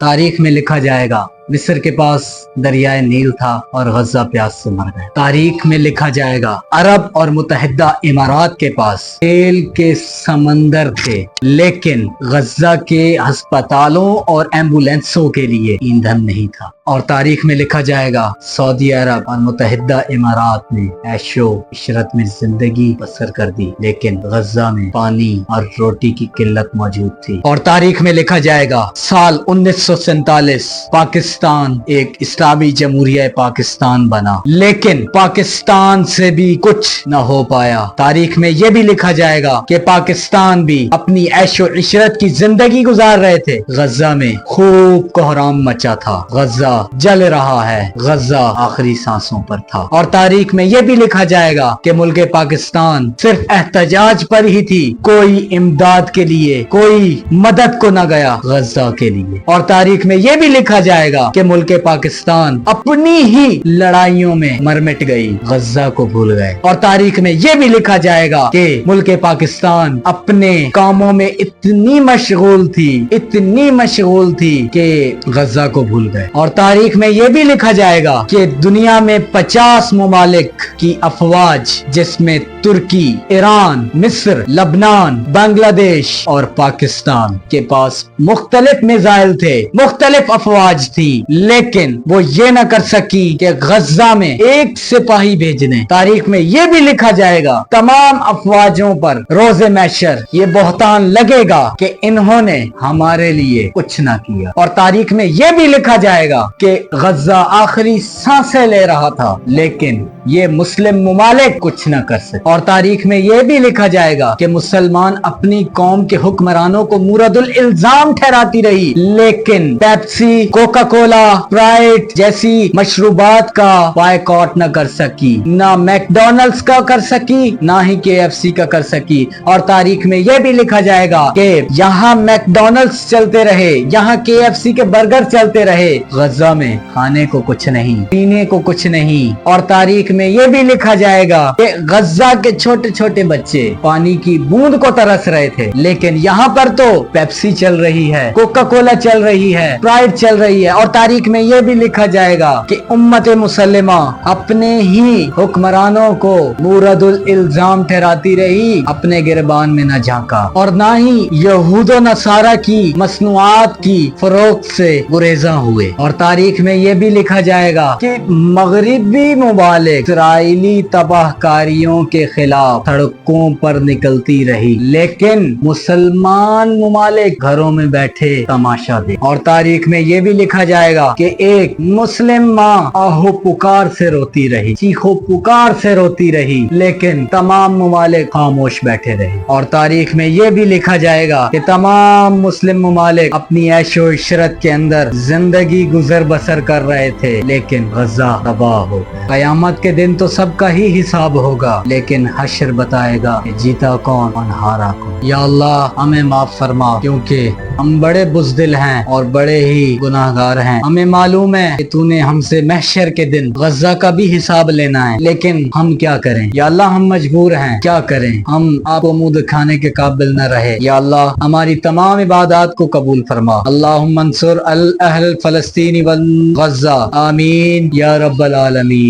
تاریخ میں لکھا جائے گا مصر کے پاس دریائے نیل تھا اور غزہ پیاس سے مر گئے۔ تاریخ میں لکھا جائے گا عرب اور متحدہ امارات کے پاس تیل کے سمندر تھے، لیکن غزہ کے ہسپتالوں اور ایمبولینسوں کے لیے ایندھن نہیں تھا۔ اور تاریخ میں لکھا جائے گا سعودی عرب اور متحدہ امارات نے عیش و عشرت میں زندگی بسر کر دی، لیکن غزہ میں پانی اور روٹی کی قلت موجود تھی۔ اور تاریخ میں لکھا جائے گا سال 1947 پاکستان ایک اسلامی جمہوریہ پاکستان بنا، لیکن پاکستان سے بھی کچھ نہ ہو پایا۔ تاریخ میں یہ بھی لکھا جائے گا کہ پاکستان بھی اپنی عیش و عشرت کی زندگی گزار رہے تھے، غزہ میں خوب کوہرام مچا تھا، غزہ جل رہا ہے، غزہ آخری سانسوں پر تھا۔ اور تاریخ میں یہ بھی لکھا جائے گا کہ ملک پاکستان صرف احتجاج پر ہی تھی، کوئی امداد کے لیے، کوئی مدد کو نہ گیا غزہ کے لیے۔ اور تاریخ میں یہ بھی لکھا جائے گا کہ ملک پاکستان اپنی ہی لڑائیوں میں مر مٹ گئی، غزہ کو بھول گئے۔ اور تاریخ میں یہ بھی لکھا جائے گا کہ ملک پاکستان اپنے کاموں میں اتنی مشغول تھی کہ غزہ کو بھول گئے۔ اور تاریخ میں یہ بھی لکھا جائے گا کہ دنیا میں 50 ممالک کی افواج، جس میں ترکی، ایران، مصر، لبنان، بنگلہ دیش اور پاکستان کے پاس مختلف میزائل تھے، مختلف افواج تھی، لیکن وہ یہ نہ کر سکی کہ غزہ میں ایک سپاہی بھیجنے۔ تاریخ میں یہ بھی لکھا جائے گا تمام افواجوں پر روز محشر یہ بہتان لگے گا کہ انہوں نے ہمارے لیے کچھ نہ کیا۔ اور تاریخ میں یہ بھی لکھا جائے گا کہ غزہ آخری سانسیں لے رہا تھا، لیکن یہ مسلم ممالک کچھ نہ کر سکے۔ اور تاریخ میں یہ بھی لکھا جائے گا کہ مسلمان اپنی قوم کے حکمرانوں کو مورد الالزام ٹھہراتی رہی، لیکن پیپسی، کوکا کولا، اسپرائٹ جیسی مشروبات کا بائیکاٹ نہ کر سکی، نہ میکڈونلڈز کا کر سکی، نہ ہی KFC کا کر سکی۔ اور تاریخ میں یہ بھی لکھا جائے گا کہ یہاں میکڈونلڈز چلتے رہے، یہاں KFC کے برگر چلتے رہے، غزہ میں کھانے کو کچھ نہیں، پینے کو کچھ نہیں۔ اور تاریخ میں یہ بھی لکھا جائے گا کہ غزہ کے چھوٹے چھوٹے بچے پانی کی بوند کو ترس رہے تھے، لیکن یہاں پر تو پیپسی چل رہی ہے، کوکا کولا چل رہی ہے، اسپرائٹ چل رہی ہے۔ اور تاریخ میں یہ بھی لکھا جائے گا کہ امت مسلمہ اپنے ہی حکمرانوں کو مورد الالزام ٹھہراتی رہی، اپنے گربان میں نہ جھانکا، اور نہ ہی یہود و نصارہ کی مصنوعات کی فروخت سے گریزاں ہوئے۔ اور تاریخ میں یہ بھی لکھا جائے گا کہ مغربی ممالک اسرائیلی تباہ کاریوں کے خلاف سڑکوں پر نکلتی رہی، لیکن مسلمان ممالک گھروں میں بیٹھے تماشا دے۔ اور تاریخ میں یہ بھی لکھا جائے گا کہ ایک مسلم ماں آہو پکار سے روتی رہی، چیخو پکار سے روتی رہی، لیکن تمام ممالک خاموش بیٹھے رہے۔ اور تاریخ میں یہ بھی لکھا جائے گا کہ تمام مسلم ممالک اپنی عیش و عشرت کے اندر زندگی گزر بسر کر رہے تھے، لیکن غزہ تباہ ہو گیا۔ قیامت کے دن تو سب کا ہی حساب ہوگا، لیکن حشر بتائے گا کہ جیتا کون اور ہارا کون۔ یا اللہ ہمیں معاف فرما، کیونکہ ہم بڑے بزدل ہیں اور بڑے ہی گناہگار ہیں۔ ہمیں معلوم ہے کہ تو نے ہم سے محشر کے دن غزہ کا بھی حساب لینا ہے، لیکن ہم کیا کریں؟ یا اللہ ہم مجبور ہیں، کیا کریں؟ ہم آپ کو منہ دکھانے کے قابل نہ رہے۔ یا اللہ ہماری تمام عبادات کو قبول فرما۔ اللہم انصر الاہل فلسطین والغزہ، آمین یا رب العالمین۔